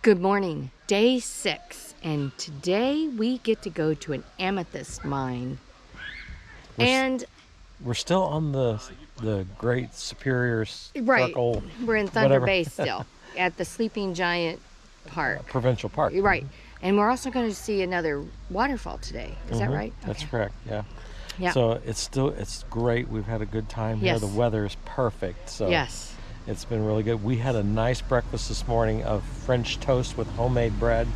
Good morning, day 6, and today we get to go to an amethyst mine. We're still on the Great Superior Circle. We're in Thunder Bay still at the Sleeping Giant Park. Provincial Park. Right. And we're also going to see another waterfall today. Is that right? That's correct, yeah. Yeah. So it's great. We've had a good time here. Yes. The weather is perfect. So yes. It's been really good. We had a nice breakfast this morning of French toast with homemade bread.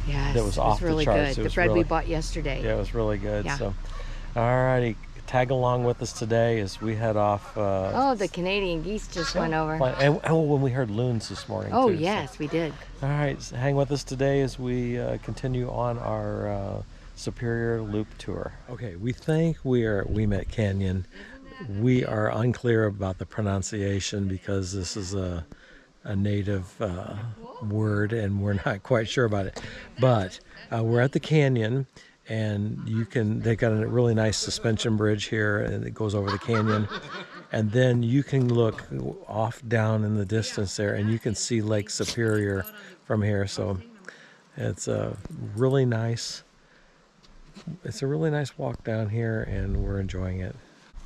Yes. That was off really the charts. good. The bread we bought yesterday. Yeah, it was really good. Yeah. So, all righty. Tag along with us today as we head off. Oh, the Canadian geese just went over. And when we heard loons this morning. Oh, too, yes, so. We did. All right, so hang with us today as we continue on our Superior Loop tour. Okay, we think we are at Wilmette Canyon. We are unclear about the pronunciation because this is a native word and we're not quite sure about it. But we're at the canyon. And they've got a really nice suspension bridge here and it goes over the canyon. And then you can look off down in the distance there and you can see Lake Superior from here. So it's a really nice walk down here and we're enjoying it.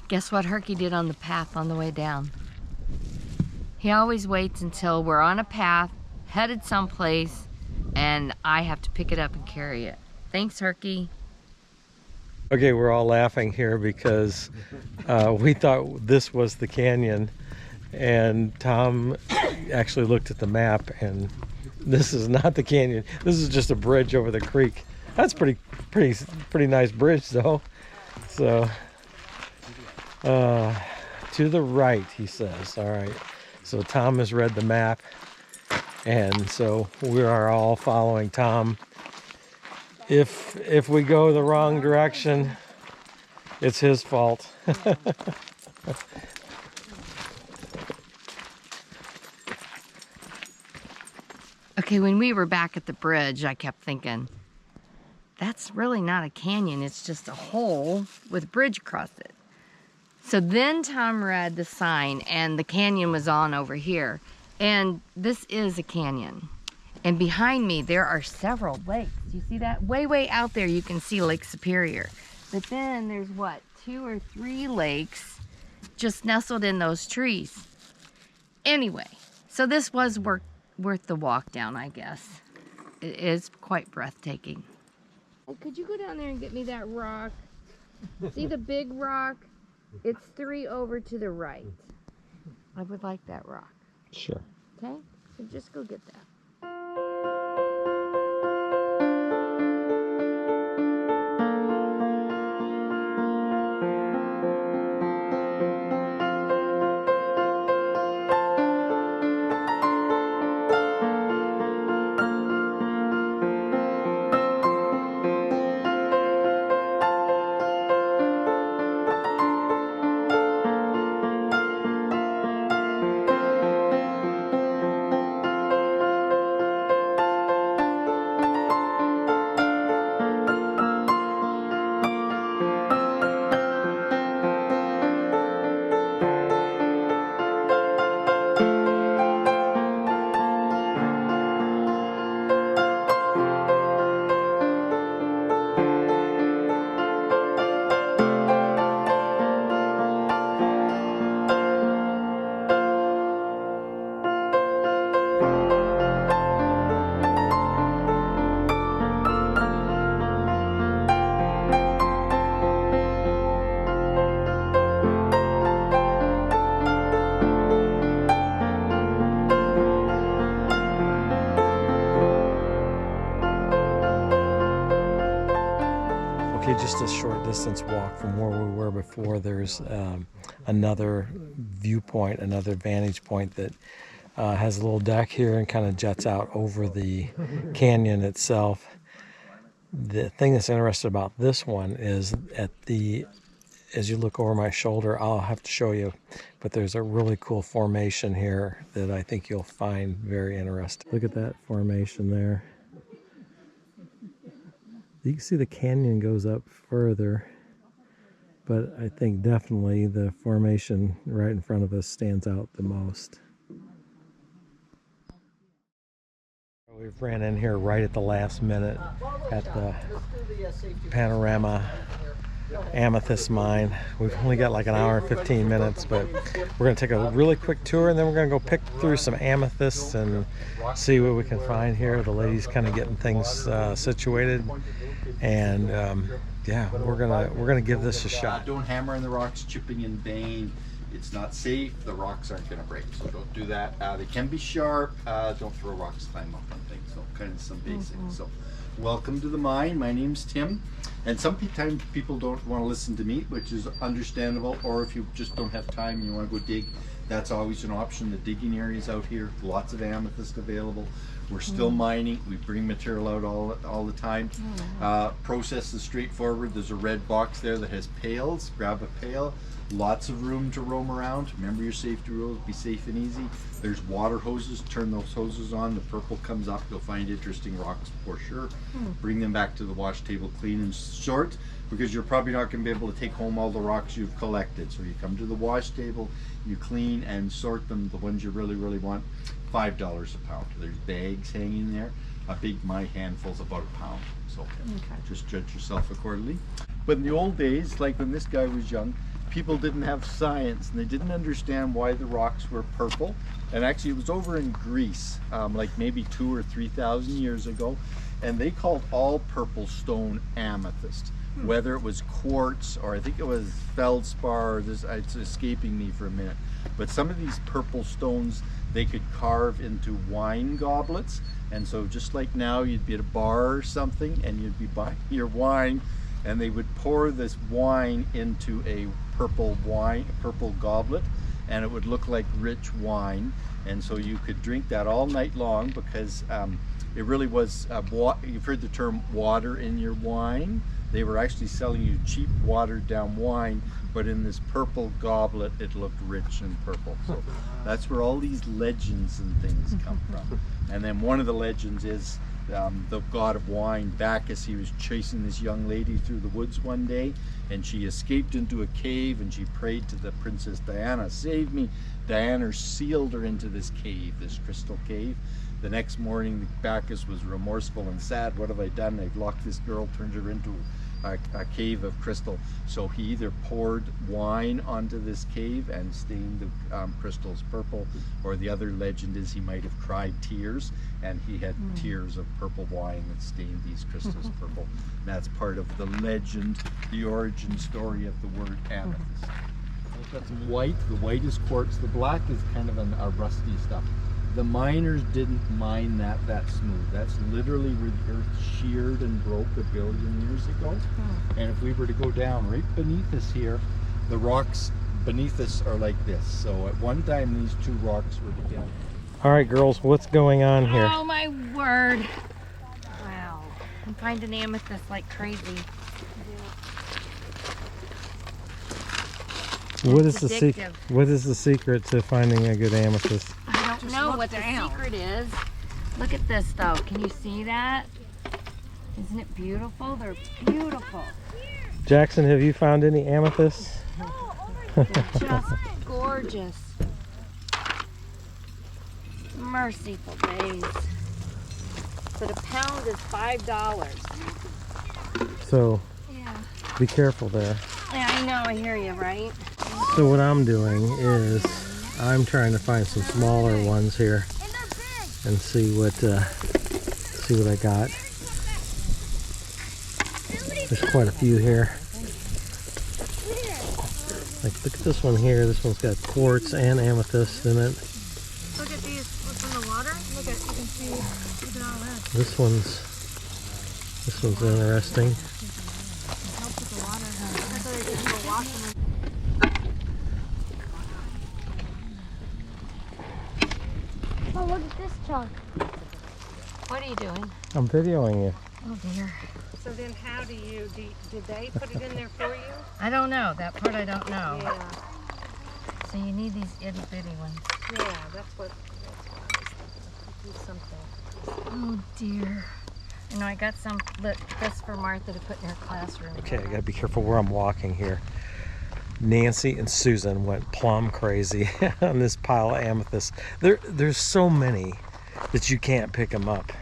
Guess what Herky did on the path on the way down? He always waits until we're on a path, headed someplace, and I have to pick it up and carry it. Thanks, Herky. Okay, we're all laughing here because we thought this was the canyon, and Tom actually looked at the map, and this is not the canyon. This is just a bridge over the creek. That's pretty nice bridge, though. So, to the right, he says. All right. So Tom has read the map, and so we are all following Tom. If we go the wrong direction, it's his fault. Okay, when we were back at the bridge, I kept thinking, that's really not a canyon, it's just a hole with a bridge across it. So then Tom read the sign and the canyon was on over here. And this is a canyon. And behind me, there are several lakes. You see that? Way out there, you can see Lake Superior. But then there's what, 2 or 3 lakes just nestled in those trees. Anyway, so this was worth the walk down, I guess. It is quite breathtaking. Could you go down there and get me that rock? See the big rock? It's 3 over to the right. I would like that rock. Sure. Okay? So just go get that. Just a short distance walk from where we were before. There's another viewpoint, another vantage point that has a little deck here and kind of juts out over the canyon itself. The thing that's interesting about this one is as you look over my shoulder, I'll have to show you, but there's a really cool formation here that I think you'll find very interesting. Look at that formation there. You can see the canyon goes up further, but I think definitely the formation right in front of us stands out the most. We've ran in here right at the last minute at the Panorama Amethyst mine. We've only got like an hour and 15 minutes, but we're going to take a really quick tour and then we're going to go pick through some amethysts and see what we can find here. The lady's kind of getting things situated, and yeah, we're gonna give this a shot. Don't hammer in the rocks, chipping in vain. It's not safe. The rocks aren't going to break, so don't do that. They can be sharp. Don't throw rocks, climb up on things. So kind of some basics. So welcome to the mine. My name's Tim, and sometimes people don't want to listen to me, which is understandable. Or if you just don't have time and you want to go dig, that's always an option. The digging areas out here, lots of amethyst available. We're still mining. We bring material out all the time. Process is straightforward. There's a red box there that has pails. Grab a pail. Lots of room to roam around. Remember your safety rules. Be safe and easy. There's water hoses. Turn those hoses on. The purple comes up. You'll find interesting rocks for sure. Bring them back to the wash table, clean and sort, because you're probably not going to be able to take home all the rocks you've collected. So you come to the wash table, you clean and sort them. The ones you really want, $5 a pound. There's bags hanging there. My handful's about a pound. So just judge yourself accordingly. But in the old days, like when this guy was young, people didn't have science and they didn't understand why the rocks were purple. And actually it was over in Greece, like maybe 2,000 or 3,000 years ago, and they called all purple stone amethyst. Whether it was quartz or I think it was feldspar, it's escaping me for a minute. But some of these purple stones they could carve into wine goblets, and so just like now you'd be at a bar or something and you'd be buying your wine, and they would pour this wine into a purple goblet, and it would look like rich wine, and so you could drink that all night long because it really was you've heard the term water in your wine. They were actually selling you cheap watered down wine, but in this purple goblet it looked rich and purple. So that's where all these legends and things come from. And then one of the legends is the god of wine, Bacchus. He was chasing this young lady through the woods one day, and she escaped into a cave, and she prayed to the Princess Diana, "Save me." Diana sealed her into this cave, this crystal cave. The next morning, Bacchus was remorseful and sad. "What have I done? I've locked this girl, turned her into a cave of crystal." So he either poured wine onto this cave and stained the crystals purple, or the other legend is he might have cried tears, and he had tears of purple wine that stained these crystals purple. And that's part of the legend, the origin story of the word amethyst. That's white. The white is quartz. The black is kind of a rusty stuff. The miners didn't mine that smooth. That's literally where the earth sheared and broke 1 billion years ago. And if we were to go down right beneath us here, the rocks beneath us are like this. So at one time these two rocks were together. All right, girls, what's going on here? Oh my word. Wow. I'm finding amethyst like crazy. What is the secret to finding a good amethyst? I don't know what the secret is. Look at this though. Can you see that? Isn't it beautiful? They're beautiful. Jackson, have you found any amethysts? They're just gorgeous. Merciful days. But a pound is $5. So Yeah. be careful there. Yeah, I know. I hear you, right? So what I'm doing is I'm trying to find some smaller ones here and see what I got. There's quite a few here. Like, look at this one here. This one's got quartz and amethyst in it. Look at these. What's in the water? Look at, you can see. Look at all that. This one's interesting. It helps with the water. That's why they just go washing. Oh, look at this chunk. What are you doing? I'm videoing you. Oh dear. So then how do you, did they put it in there for you? I don't know. That part I don't know. Yeah, So you need these itty bitty ones. yeah, that's what I was thinking. Do something. Oh dear. You know, I got some, look, this for Martha to put in her classroom. Okay, I gotta be careful where I'm walking here. Nancy and Susan went plumb crazy on this pile of amethysts. There's so many that you can't pick them up.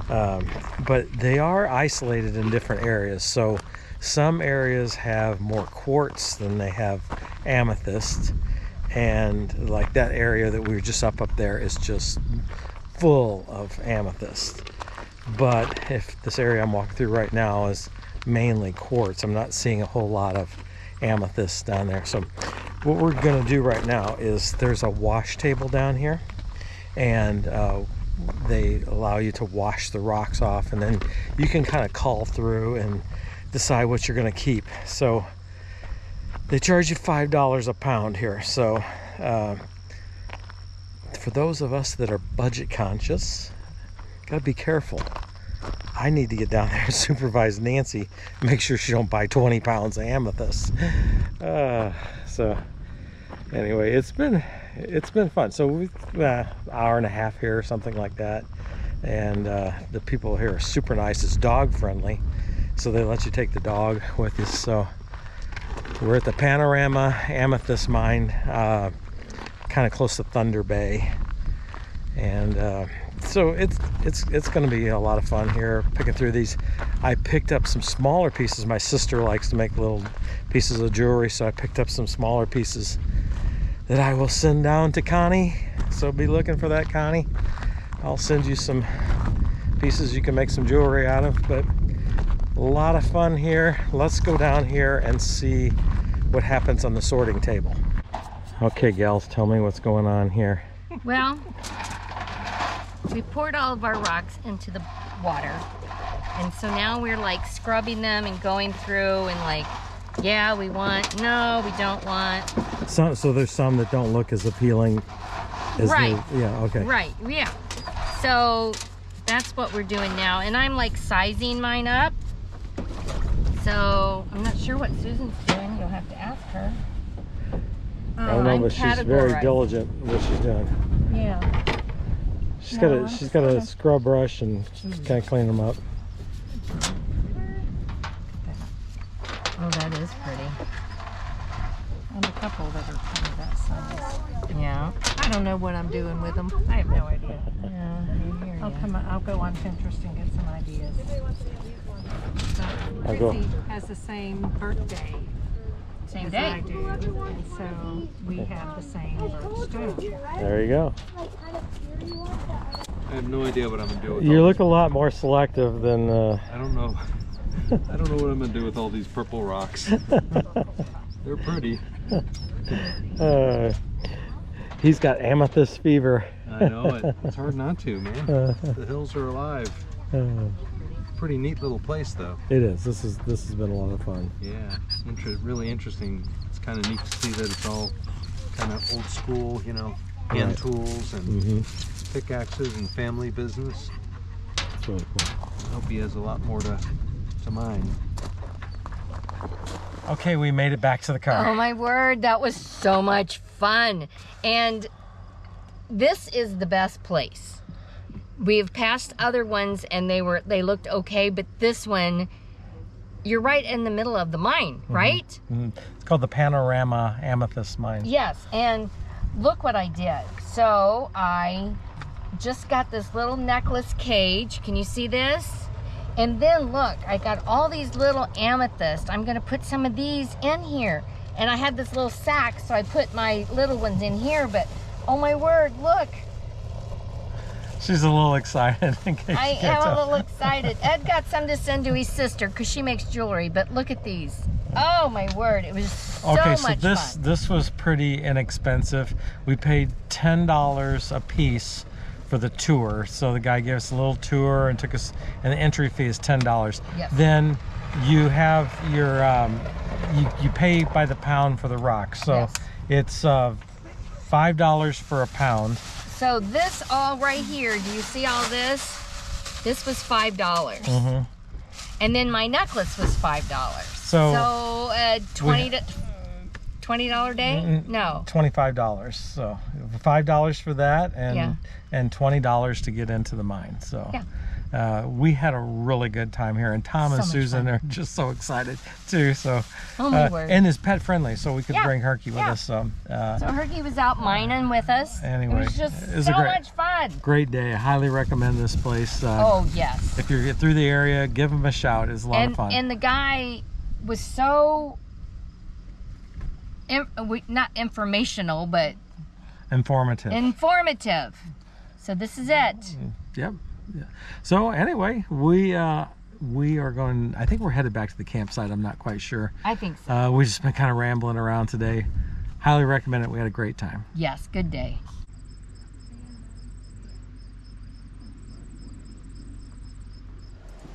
But they are isolated in different areas. So some areas have more quartz than they have amethyst, and like that area that we were just up there is just full of amethyst. But if this area I'm walking through right now is mainly quartz, I'm not seeing a whole lot of amethyst down there. So what we're going to do right now is there's a wash table down here, and they allow you to wash the rocks off, and then you can kind of call through and decide what you're going to keep. So they charge you $5 a pound here. So for those of us that are budget conscious, gotta be careful. I need to get down there and supervise Nancy, make sure she don't buy 20 pounds of amethyst. So anyway, it's been fun. So we've hour and a half here or something like that, and the people here are super nice. It's dog friendly, so they let you take the dog with you. So we're at the Panorama Amethyst Mine, kind of close to Thunder Bay, and so it's going to be a lot of fun here picking through these. I picked up some smaller pieces. My sister likes to make little pieces of jewelry, so I picked up some smaller pieces that I will send down to Connie. So be looking for that, Connie. I'll send you some pieces you can make some jewelry out of. But a lot of fun here. Let's go down here and see what happens on the sorting table. Okay, gals, tell me what's going on here. Well, we poured all of our rocks into the water, and so now we're like scrubbing them and going through and like, yeah, we want, no, we don't want. So there's some that don't look as appealing as right. Yeah, okay. Right, yeah. So that's what we're doing now, and I'm like sizing mine up. So I'm not sure what Susan's doing. You'll have to ask her. I don't know, but she's very diligent in what she's doing. Yeah. She's got a scrub brush and she's kind of cleaning them up. Oh, that is pretty. And a couple that are kind of that size. Yeah. I don't know what I'm doing with them. I have no idea. Yeah. I'll go on Pinterest and get some ideas. I'll go. Chrissy has the same birthday Same as day. I do, and so we have the same birthstone. There you go. I have no idea what I'm gonna do with You all look a lot more selective than I don't know. I don't know what I'm gonna do with all these purple rocks. They're pretty. He's got amethyst fever. I know it. It's hard not to, man. The hills are alive. Pretty neat little place, though. It is. This has been a lot of fun. Yeah, really interesting. It's kind of neat to see that it's all kind of old school, you know, hand Right. tools and pickaxes and family business. It's really cool. I hope he has a lot more to mine. Okay, we made it back to the car. Oh my word, that was so much fun. And this is the best place. We've passed other ones and they looked okay, but this one, you're right in the middle of the mine, right? It's called the Panorama Amethyst Mine. Yes, and look what I did. So I just got this little necklace cage. Can you see this? And then look, I got all these little amethyst. I'm gonna put some of these in here. And I had this little sack, so I put my little ones in here, but oh my word, look. She's a little excited. I am a little excited. Ed got some to send to his sister because she makes jewelry, but look at these. Oh my word, it was so much fun. This was pretty inexpensive. We paid $10 a piece for the tour. So the guy gave us a little tour and took us, and the entry fee is $10. Yes. Then you have your, you pay by the pound for the rock. So Yes. it's $5 for a pound. So this all right here, do you see all this? This was $5. And then my necklace was $5. So $20 day? No. $25. So $5 for that, and Yeah. and $20 to get into the mine. So Yeah. we had a really good time here, and Tom and So much Susan fun. are just so excited too. So, Oh my word. and is pet friendly, so we could Yeah, bring Herky with yeah. us. So Herky was out mining with us. Anyway, it was just it was so a great- much fun. great day. I highly recommend this place. Oh yes. If you're through the area, give them a shout. It's a lot of fun. And the guy was so not informational, but Informative. informative. So this is it. Yep. Yeah. So anyway, we are going. I think we're headed back to the campsite. I'm not quite sure. I think so. We've just been kind of rambling around today. Highly recommend it. We had a great time. Yes, good day.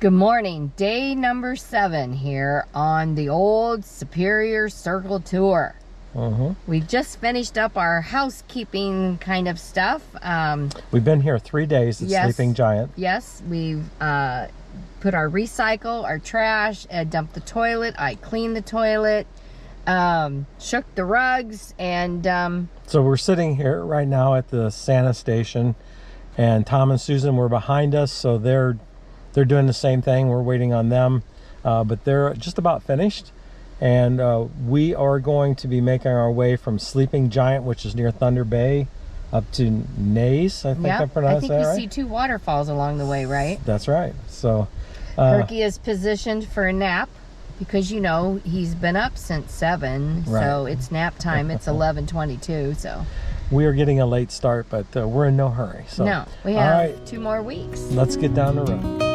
Good morning. Day number 7 here on the old Superior Circle tour. We just finished up our housekeeping kind of stuff. We've been here 3 days at Yes. Sleeping Giant. Yes, we've put our recycle, our trash, dumped the toilet. I cleaned the toilet, shook the rugs, and So we're sitting here right now at the Santa station, and Tom and Susan were behind us, so they're doing the same thing. We're waiting on them, but they're just about finished. And we are going to be making our way from Sleeping Giant, which is near Thunder Bay, up to Nays. I think I pronounced that we right. see 2 waterfalls along the way, right? That's right. So Herky is positioned for a nap because, you know, he's been up since 7, so Right. it's nap time. It's 11:22, so we are getting a late start, but we're in no hurry. So no, we all have right, 2 more weeks. let's get down the road.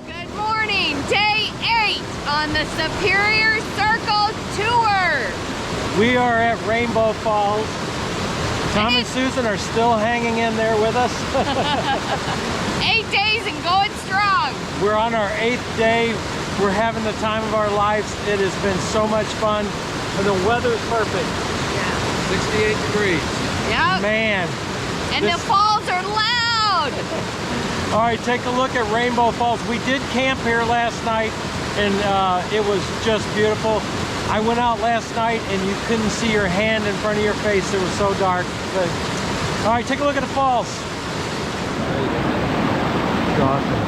Good morning, day 8 on the Superior Circle tour. We are at Rainbow Falls. Tom and Susan are still hanging in there with us. 8 days and going strong. We're on our 8th day. We're having the time of our lives. It has been so much fun. And the weather's perfect. 68 degrees. Yep. Man. And the this- falls are loud. All right, take a look at Rainbow Falls. We did camp here last night, and it was just beautiful. I went out last night, and you couldn't see your hand in front of your face. It was so dark. But, all right, take a look at the falls. It's awesome.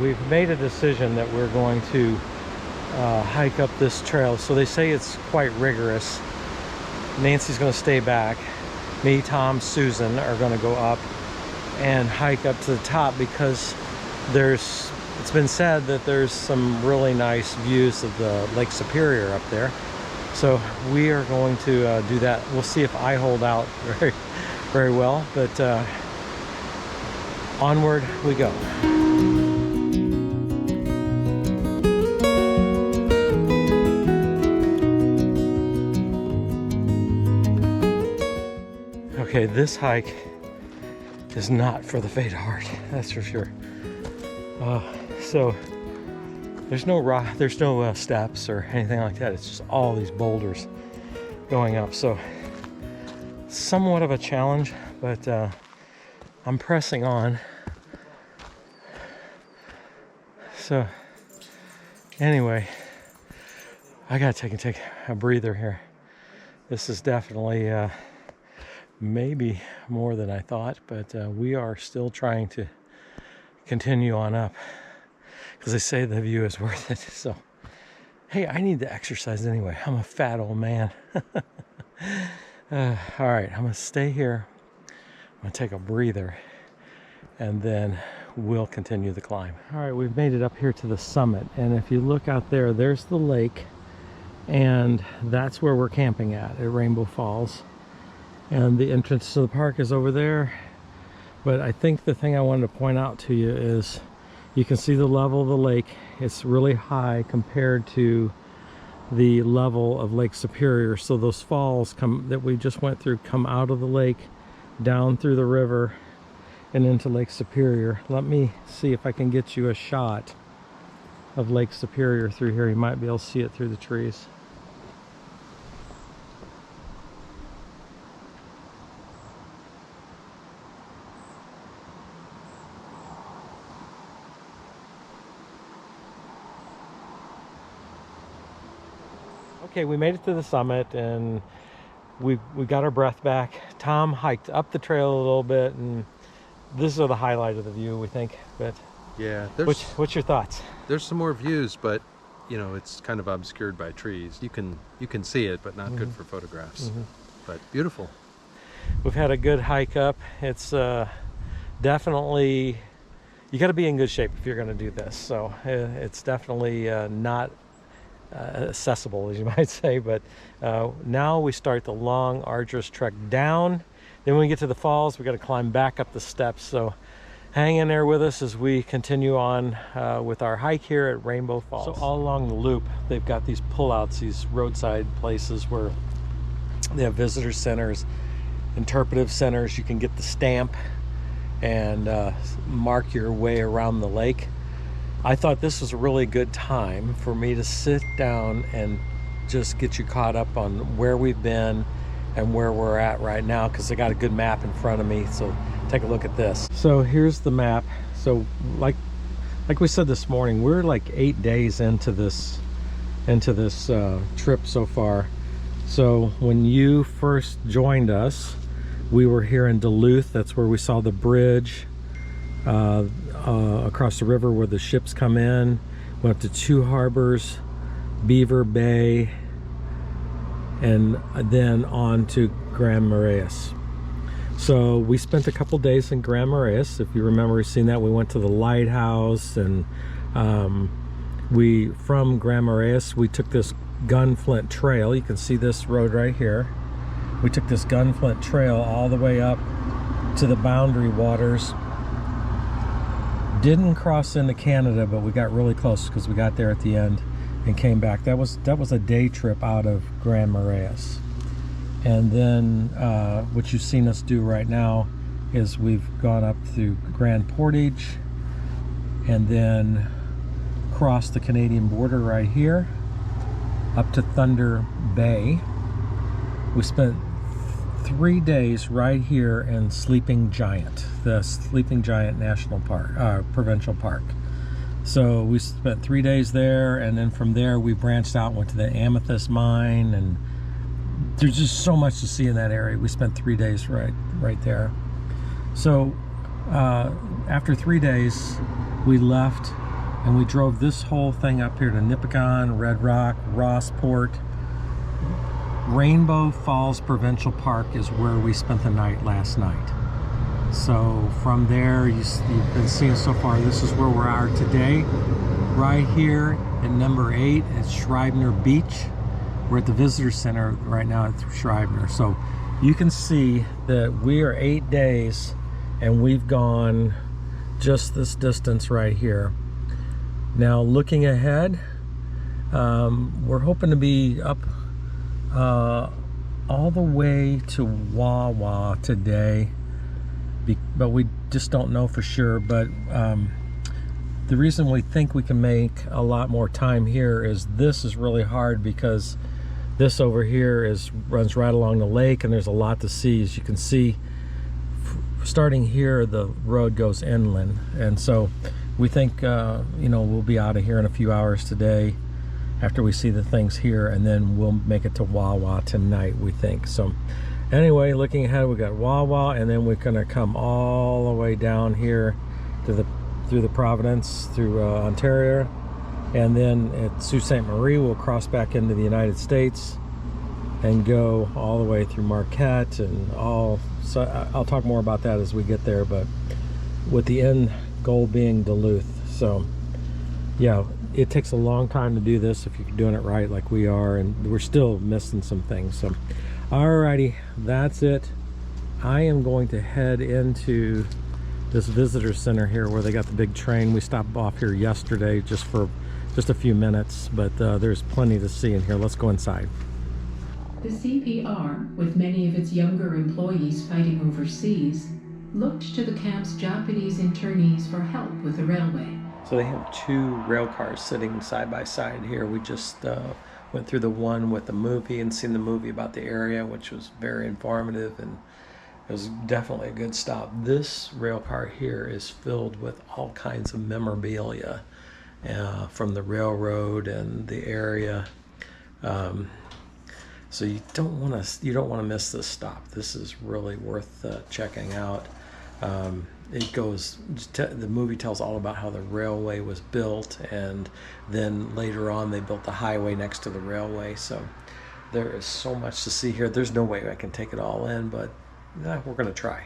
We've made a decision that we're going to hike up this trail. So they say it's quite rigorous. Nancy's going to stay back. Me, Tom, Susan are going to go up and hike up to the top because it's been said that there's some really nice views of the Lake Superior up there. So we are going to do that. We'll see if I hold out very, very well, but onward we go. Okay, this hike is not for the faint of heart, that's for sure. So there's no rock, there's no steps or anything like that. It's just all these boulders going up. So somewhat of a challenge, but I'm pressing on. So anyway, I gotta take a breather here. This is definitely maybe more than I thought, but we are still trying to continue on up because they say the view is worth it. So, hey, I need to exercise anyway. I'm a fat old man. All right, I'm gonna stay here. I'm gonna take a breather and then we'll continue the climb. All right, we've made it up here to the summit, and if you look out there, there's the lake, and that's where we're camping at Rainbow Falls. And the entrance to the park is over there. But I think the thing I wanted to point out to you is you can see the level of the lake. It's really high compared to the level of Lake Superior. So those falls that we just went through come out of the lake, down through the river, and into Lake Superior. Let me see if I can get you a shot of Lake Superior through here. You might be able to see it through the trees. Okay, we made it to the summit and we got our breath back. Tom hiked up the trail a little bit, and this is the highlight of the view, we think. But yeah, what's your thoughts? There's some more views, but you know, it's kind of obscured by trees. You can see it, but not good for photographs. But beautiful. We've had a good hike up. It's definitely, you got to be in good shape if you're going to do this. So it's definitely not accessible, as you might say, but now we start the long, arduous trek down. Then when we get to the falls, we got to climb back up the steps. So hang in there with us as we continue on with our hike here at Rainbow Falls. So all along the loop, they've got these pullouts, these roadside places where they have visitor centers, interpretive centers. You can get the stamp and mark your way around the lake. I thought this was a really good time for me to sit down and just get you caught up on where we've been and where we're at right now, because I got a good map in front of me. So take a look at this. So here's the map. So like we said this morning, we're like 8 days into this trip so far. So when you first joined us, we were here in Duluth. That's where we saw the bridge across the river where the ships come in. Went up to Two Harbors, Beaver Bay, and then on to Grand Marais. So we spent a couple days in Grand Marais. If you remember seeing that, we went to the lighthouse, and from Grand Marais we took this Gunflint Trail. You can see this road right here. We took this Gunflint Trail all the way up to the Boundary Waters. Didn't cross into Canada, but we got really close because we got there at the end and came back. That was a day trip out of Grand Marais. And then what you've seen us do right now is we've gone up through Grand Portage and then crossed the Canadian border right here up to Thunder Bay. We spent 3 days right here in Sleeping Giant, the Sleeping Giant National Park, Provincial Park. So we spent 3 days there, and then from there we branched out, went to the Amethyst mine, and there's just so much to see in that area. We spent 3 days right there. So after 3 days, we left and we drove this whole thing up here to Nipigon, Red Rock, Rossport. Rainbow Falls Provincial Park is where we spent the night last night. So from there, you've been seeing so far, this is where we are today. Right here at number 8 at Scribner Beach. We're at the visitor center right now at Scribner. So you can see that we are 8 days and we've gone just this distance right here. Now looking ahead, we're hoping to be up all the way to Wawa today, but we just don't know for sure. But the reason we think we can make a lot more time here is this is really hard, because this over here runs right along the lake and there's a lot to see. As you can see, starting here the road goes inland, and so we think we'll be out of here in a few hours today after we see the things here, and then we'll make it to Wawa tonight, we think. So anyway, looking ahead, we got Wawa, and then we're gonna come all the way down here to through the Providence, through Ontario, and then at Sault Ste. Marie we'll cross back into the United States and go all the way through Marquette and all. So I'll talk more about that as we get there, but with the end goal being Duluth. So yeah, it takes a long time to do this if you're doing it right like we are, and we're still missing some things. So alrighty, that's it. I am going to head into this visitor center here where they got the big train. We stopped off here yesterday just for a few minutes, but there's plenty to see in here. Let's go inside. The CPR, with many of its younger employees fighting overseas, looked to the camp's Japanese internees for help with the railway. So they have two rail cars sitting side by side here. We just went through the one with the movie and seen the movie about the area, which was very informative, and it was definitely a good stop. This rail car here is filled with all kinds of memorabilia from the railroad and the area. So you don't want to miss this stop. This is really worth checking out. It goes, the movie tells all about how the railway was built, and then later on they built the highway next to the railway. So there is so much to see here. There's no way I can take it all in, but we're gonna try.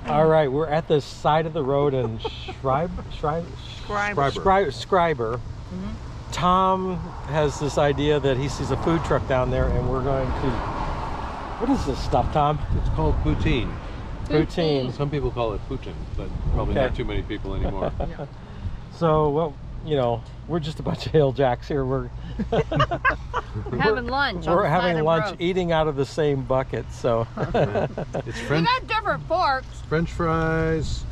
All right, we're at the side of the road in Scriber. Tom has this idea that he sees a food truck down there, and we're going to, what is this stuff, Tom? It's called poutine. Poutine. Some people call it Putin, but probably not too many people anymore. So, well, you know, we're just a bunch of hill jacks here. We're having lunch. We're having lunch, eating out of the same bucket. So it's French. We got different forks. French fries,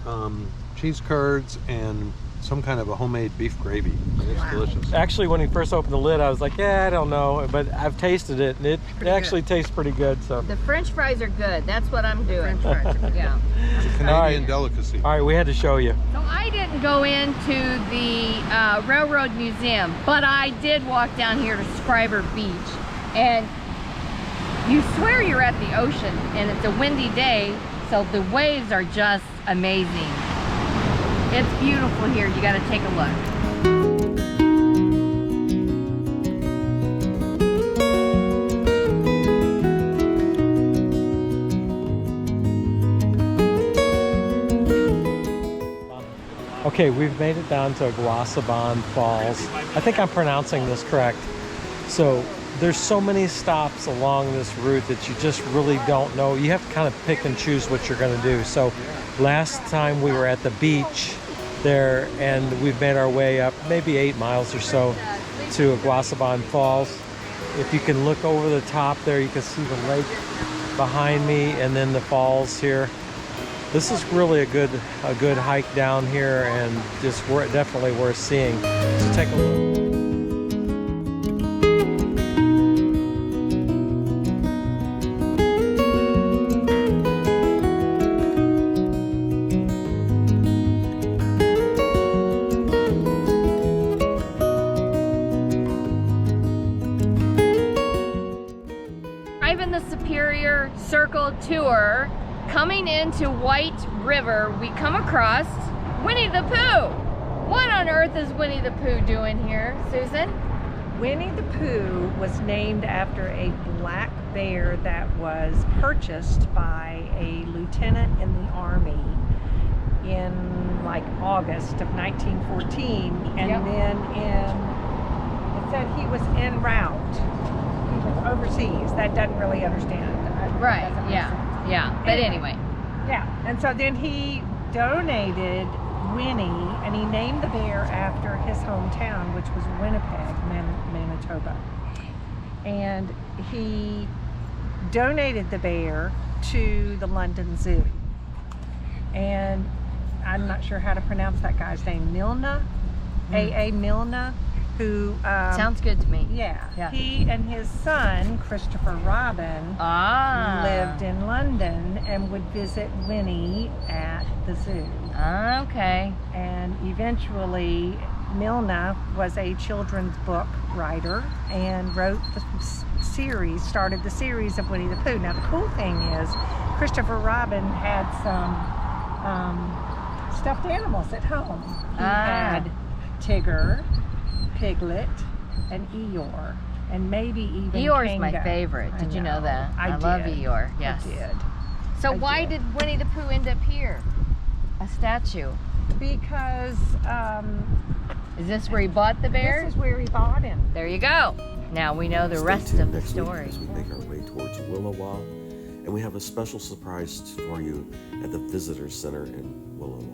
cheese curds, and some kind of a homemade beef gravy. It's delicious. Actually, when he first opened the lid, I was like, yeah, I don't know, but I've tasted it, and it actually tastes pretty good. So the French fries are good. That's what I'm doing. French fries are good. Yeah. It's a Canadian delicacy. All right, we had to show you. So I didn't go into the Railroad Museum, but I did walk down here to Scriber Beach, and you swear you're at the ocean, and it's a windy day, so the waves are just amazing. It's beautiful here. You got to take a look. Okay, we've made it down to Guasaban Falls. I think I'm pronouncing this correct. So there's so many stops along this route that you just really don't know. You have to kind of pick and choose what you're going to do. So last time we were at the beach there, and we've made our way up maybe 8 miles or so to Guasaban Falls. If you can look over the top there, you can see the lake behind me and then the falls here. This is really a good hike down here, and just definitely worth seeing. So take a look. Circle tour. Coming into White River, we come across Winnie the Pooh. What on earth is Winnie the Pooh doing here, Susan? Winnie the Pooh was named after a black bear that was purchased by a lieutenant in the Army in like August of 1914, and then it said he was en route. He was overseas. That doesn't really understand. Right, yeah. But anyway. Yeah, and so then he donated Winnie, and he named the bear after his hometown, which was Winnipeg, Manitoba. And he donated the bear to the London Zoo. And I'm not sure how to pronounce that guy's name, Milne, A.A. Milne, who sounds good to me. Yeah. He and his son Christopher Robin lived in London and would visit Winnie at the zoo. Okay. And eventually Milne was a children's book writer and wrote the started the series of Winnie the Pooh. Now the cool thing is Christopher Robin had some stuffed animals at home. He had Tigger, Piglet, and Eeyore, and maybe even Eeyore's my Kango. favorite. Did you know that? I love did. Eeyore. Yes. I did. So I why did. did Winnie the Pooh end up here? A statue. Because Is this where he bought the bear? this is where he bought him. There you go. Now we know the Stay rest tuned of the next week story. as we make our way towards Willowa, and we have a special surprise for you at the Visitor Center in Willowa.